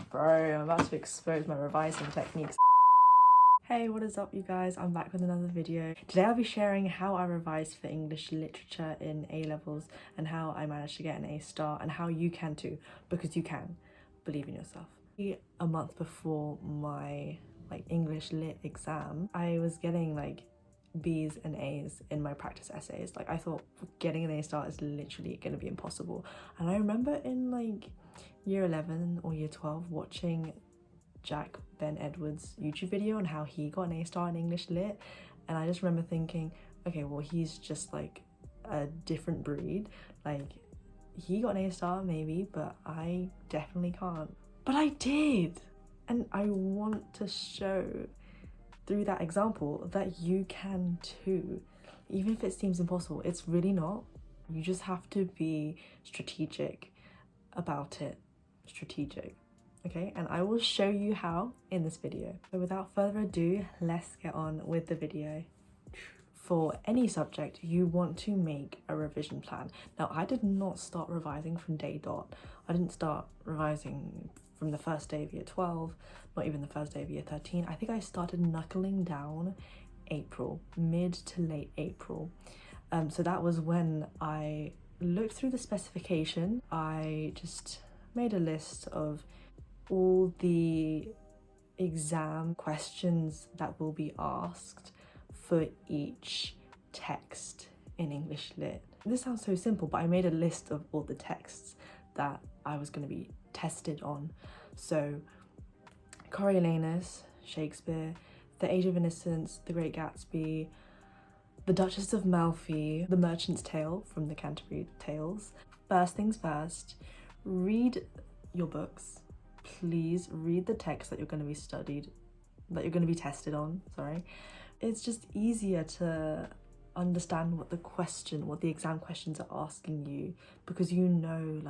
Bro, I'm about to expose my revising techniques. Hey, what is up you guys? I'm back with another video. Today I'll be sharing how I revised for English literature in A-levels and how I managed to get an A star and how you can too, because you can. Believe in yourself. A month before my English lit exam, I was getting B's and A's in my practice essays. I thought getting an A star is literally gonna be impossible. And I remember in year 11 or year 12 watching Jack Ben Edwards' YouTube video on how he got an A star in English lit, and I just remember thinking, okay, well, he's just a different breed. He got an A star maybe, but I definitely can't. But I did, and I want to show through that example that you can too. Even if it seems impossible, it's really not. You just have to be strategic about it. Strategic. Okay, and I will show you how in this video. So without further ado, let's get on with the video. For any subject, you want to make a revision plan. Now, I did not start revising from day dot. I didn't start revising from the first day of year 12, not even the first day of year 13. I think I started knuckling down April, mid to late April. So that was when I looked through the specification. I just made a list of all the exam questions that will be asked for each text in English lit. This sounds so simple, but I made a list of all the texts that I was going to be tested on. So Coriolanus, Shakespeare, The Age of Innocence, The Great Gatsby, The Duchess of Malfi, The Merchant's Tale from the Canterbury Tales. First things first, read your books. Please read the text that you're going to be tested on, sorry. It's just easier to understand what the exam questions are asking you, because you know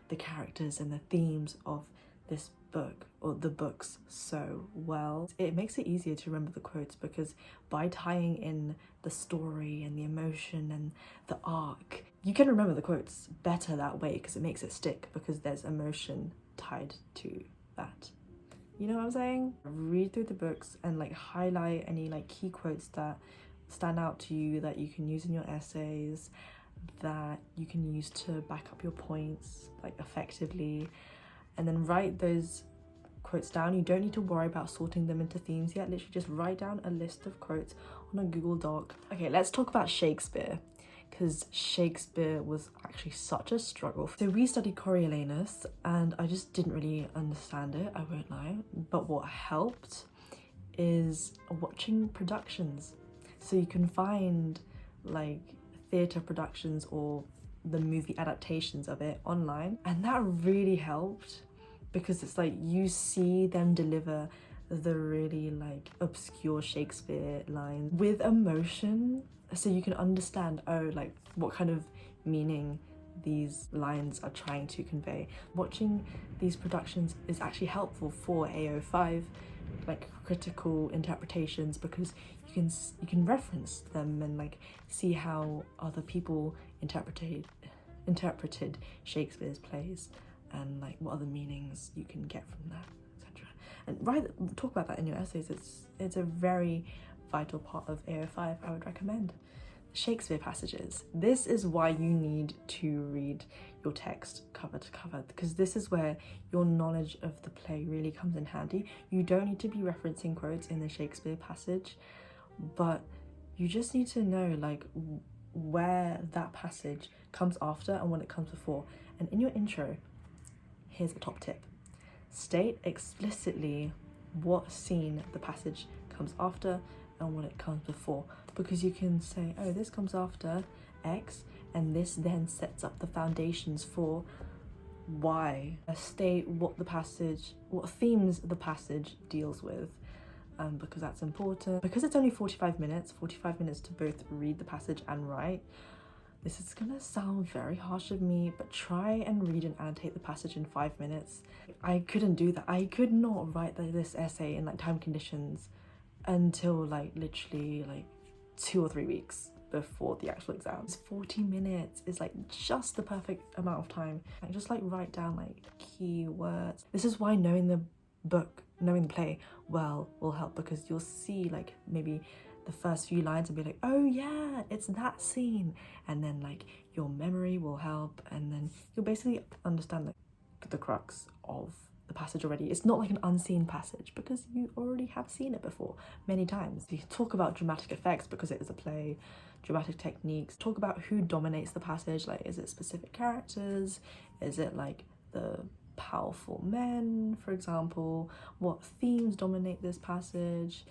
the characters and the themes of this book or the books so well. It makes it easier to remember the quotes, because by tying in the story and the emotion and the arc, you can remember the quotes better that way, because it makes it stick, because there's emotion tied to that. You know what I'm saying? Read through the books and highlight any key quotes that stand out to you that you can use in your essays, that you can use to back up your points effectively, and then write those quotes down. You don't need to worry about sorting them into themes yet. Literally just write down a list of quotes on a Google Doc. Okay, let's talk about Shakespeare, because Shakespeare was actually such a struggle. So we studied Coriolanus and I just didn't really understand it, I won't lie. But what helped is watching productions. So you can find theatre productions or the movie adaptations of it online, and that really helped, because it's you see them deliver the really obscure Shakespeare lines with emotion, so you can understand what kind of meaning these lines are trying to convey. Watching these productions is actually helpful for AO5 critical interpretations, because you can reference them and see how other people interpreted Shakespeare's plays, and what other meanings you can get from that, etc. And talk about that in your essays. It's a very vital part of AO5. I would recommend Shakespeare passages. This is why you need to read your text cover to cover, because this is where your knowledge of the play really comes in handy. You don't need to be referencing quotes in the Shakespeare passage, but you just need to know where that passage comes after and when it comes before. And in your intro, here's a top tip: state explicitly what scene the passage comes after and when it comes before, because you can say, oh, this comes after X, and this then sets up the foundations for Y. State what themes the passage deals with, because that's important. Because it's only 45 minutes to both read the passage and write. This is gonna sound very harsh of me, but try and read and annotate the passage in 5 minutes. I couldn't do that. I could not write this essay in time conditions until literally 2 or 3 weeks before the actual exam. 40 minutes is like just the perfect amount of time. Like just like write down like keywords. This is why knowing the book, knowing the play well will help, because you'll see like maybe the first few lines and be like, oh yeah, it's that scene, and then like your memory will help, and then you'll basically understand like the crux of the passage already. It's not like an unseen passage because you already have seen it before many times. You talk about dramatic effects because it is a play, dramatic techniques, talk about who dominates the passage, like is it specific characters, is it like the powerful men, for example, what themes dominate this passage,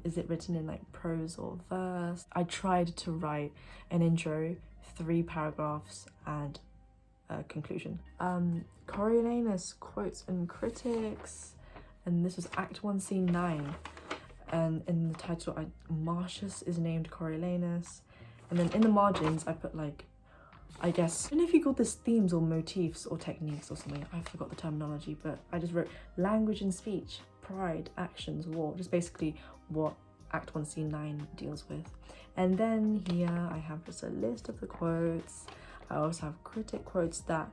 is it written in like prose or verse. I tried to write an intro, 3 paragraphs, and a conclusion. Coriolanus quotes and critics, and this was Act 1 Scene 9, and in the title Marcius is named Coriolanus, and then in the margins I put like, I guess, I don't know if you call this themes or motifs or techniques or something, I forgot the terminology, but I just wrote language and speech, pride, actions, war, just basically what Act 1 Scene 9 deals with. And then here I have just a list of the quotes. I also have critic quotes that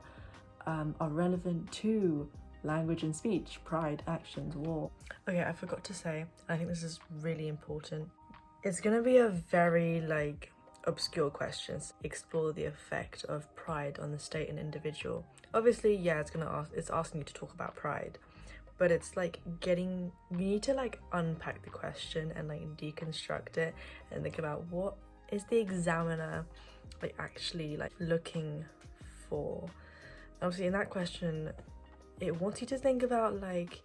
are relevant to language and speech, pride, actions, war. Okay, I forgot to say, I think this is really important. It's gonna be a very like obscure questions. Explore the effect of pride on the state and individual. Obviously, yeah, it's asking you to talk about pride, but it's like you need to like unpack the question and like deconstruct it and think about what is the examiner like actually like looking for. Obviously in that question it wants you to think about like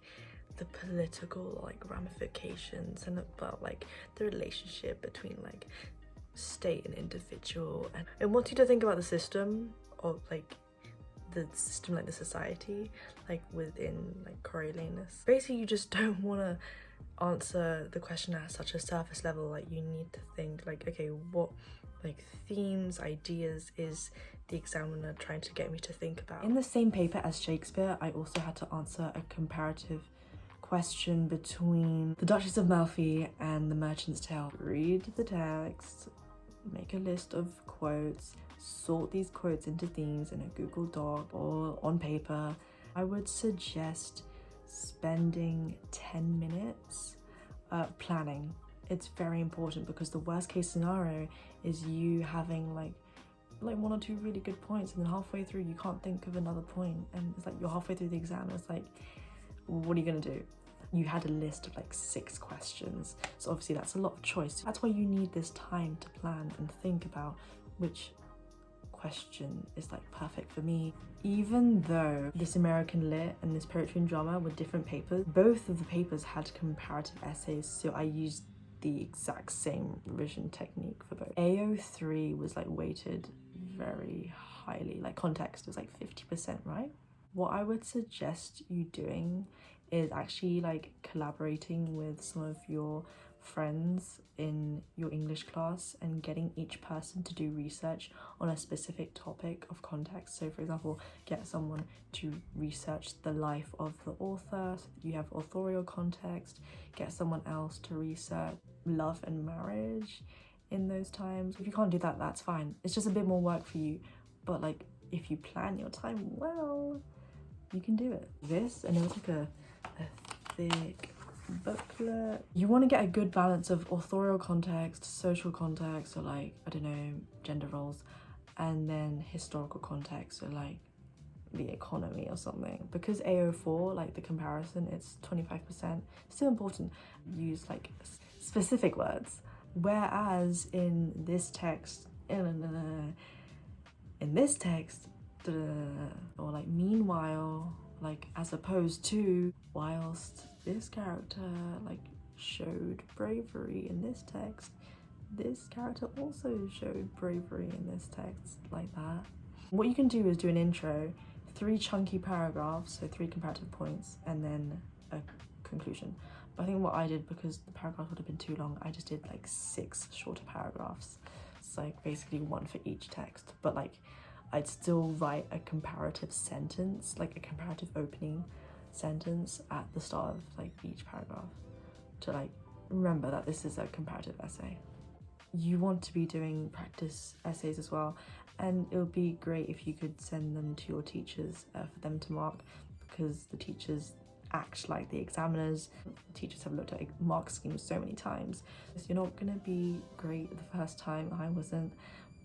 the political like ramifications and about like the relationship between like state and individual, and it wants you to think about the system of like the system, like the society, like within like Coriolanus. Basically you just don't want to answer the question at such a surface level. Like you need to think like, okay, what like themes, ideas is the examiner trying to get me to think about? In the same paper as Shakespeare, I also had to answer a comparative question between the Duchess of Malfi and the Merchant's Tale. Read the text, make a list of quotes, sort these quotes into themes in a Google Doc or on paper. I would suggest spending 10 minutes planning. It's very important, because the worst case scenario is you having like 1 or 2 really good points, and then halfway through you can't think of another point, and it's like you're halfway through the exam, it's like, what are you gonna do? You had a list of like 6 questions, so obviously that's a lot of choice. That's why you need this time to plan and think about which question is like perfect for me. Even though this American Lit and this Poetry and Drama were different papers, both of the papers had comparative essays, so I used the exact same revision technique for both. AO3 was like weighted very highly, like context was like 50%, right? What I would suggest you doing is actually like collaborating with some of your friends in your English class and getting each person to do research on a specific topic of context. So for example, get someone to research the life of the author, so that you have authorial context. Get someone else to research love and marriage in those times. If you can't do that, that's fine. It's just a bit more work for you, but like if you plan your time well, you can do it. This, and it was like a thick booklet. You want to get a good balance of authorial context, social context, so like, I don't know, gender roles, and then historical context, so like the economy or something. Because AO4, like the comparison, it's 25%, still important. Use like specific words, whereas in this text, or like meanwhile, like as opposed to, whilst this character like showed bravery in this text, this character also showed bravery in this text, like that. What you can do is do an intro, 3 chunky paragraphs, so 3 comparative points, and then a conclusion. But I think what I did, because the paragraph would have been too long, I just did like 6 shorter paragraphs. It's like basically 1 for each text, but like I'd still write a comparative sentence, like a comparative opening sentence at the start of like each paragraph to like remember that this is a comparative essay. you want to be doing practice essays as well, and it would be great if you could send them to your teachers for them to mark, because the teachers act like the examiners. Teachers have looked at mark schemes so many times. You're not gonna be great the first time. I wasn't,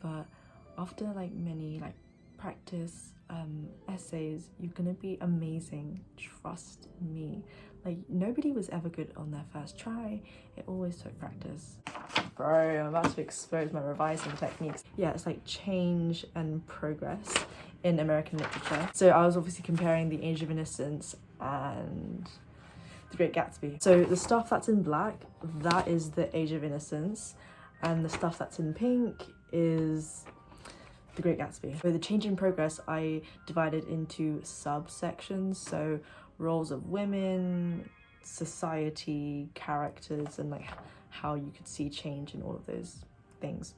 but after like many like practice essays, you're gonna be amazing, trust me. Like, nobody was ever good on their first try. It always took practice. Bro, I'm about to expose my revising techniques. Yeah, it's like change and progress in American literature. So I was obviously comparing The Age of Innocence and The Great Gatsby. So the stuff that's in black, that is The Age of Innocence, and the stuff that's in pink is The Great Gatsby. So the change in progress, I divided into subsections, so roles of women, society, characters, and like how you could see change in all of those things.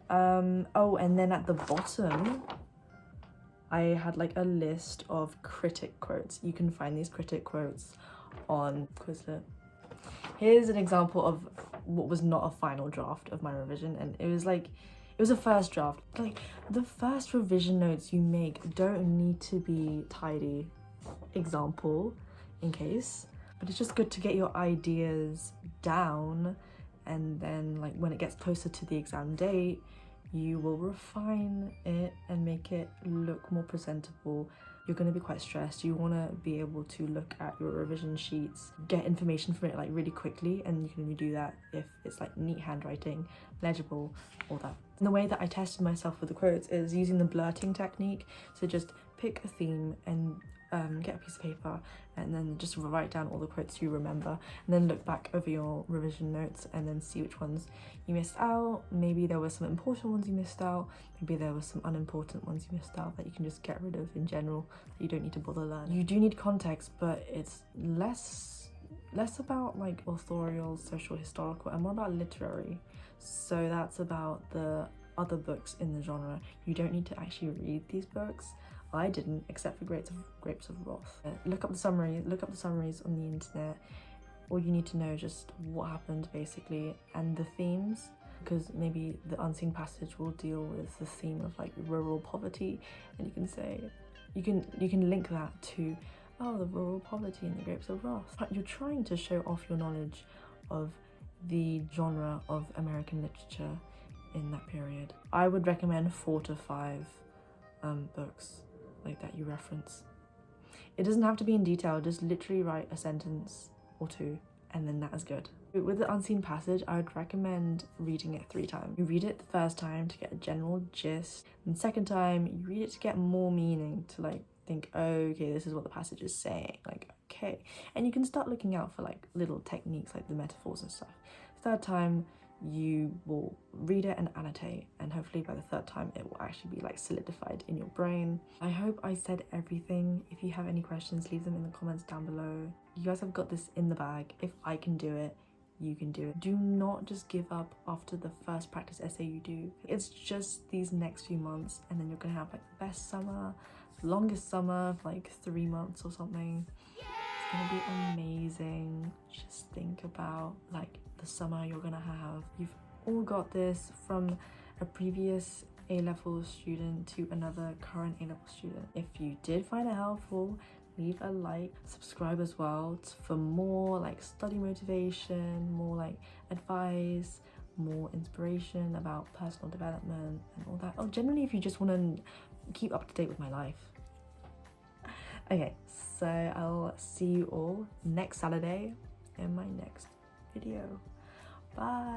Oh, and then at the bottom, I had like a list of critic quotes. You can find these critic quotes on Quizlet. Here's an example of what was not a final draft of my revision, and it was a first draft. Like, the first revision notes you make don't need to be tidy. Example, in case, but it's just good to get your ideas down, and then like when it gets closer to the exam date, you will refine it and make it look more presentable. You're going to be quite stressed. You want to be able to look at your revision sheets, get information from it like really quickly, and you can only do that if it's like neat handwriting, legible, all that. And the way that I tested myself with the quotes is using the blurting technique. So just pick a theme and get a piece of paper and then just write down all the quotes you remember, and then look back over your revision notes and then see which ones you missed out. Maybe there were some important ones you missed out, maybe there were some unimportant ones you missed out that you can just get rid of in general, that you don't need to bother learning. You do need context, but it's less about like authorial, social, historical, and more about literary. So that's about the other books in the genre. You don't need to actually read these books. I didn't, except for Grapes of Wrath. Look up the summaries on the internet. All you need to know is just what happened basically, and the themes, because maybe the unseen passage will deal with the theme of like rural poverty, and you can say, you can link that to, oh, the rural poverty in the Grapes of Wrath. You're trying to show off your knowledge of the genre of American literature in that period. I would recommend 4 to 5 books like that you reference. It doesn't have to be in detail, just literally write a sentence or 2, and then that is good. With the unseen passage, I would recommend reading it 3 times. You read it the first time to get a general gist, and the second time you read it to get more meaning, to like think, oh, okay, this is what the passage is saying, like, okay. And you can start looking out for like little techniques like the metaphors and stuff. Third time, you will read it and annotate, and hopefully by the 3rd time it will actually be like solidified in your brain. I hope I said everything. If you have any questions, leave them in the comments down below. You guys have got this in the bag. If I can do it, you can do it. Do not just give up after the first practice essay you do. It's just these next few months, and then you're gonna have like the best summer, longest summer of like 3 months or something. It's gonna be amazing. Just think about like the summer you're gonna have. You've all got this, from a previous A-level student to another current A-level student. If you did find it helpful, leave a like, subscribe as well for more like study motivation, more like advice, more inspiration about personal development and all that. Oh, generally if you just want to keep up to date with my life. Okay, so I'll see you all next Saturday in my next video. Bye.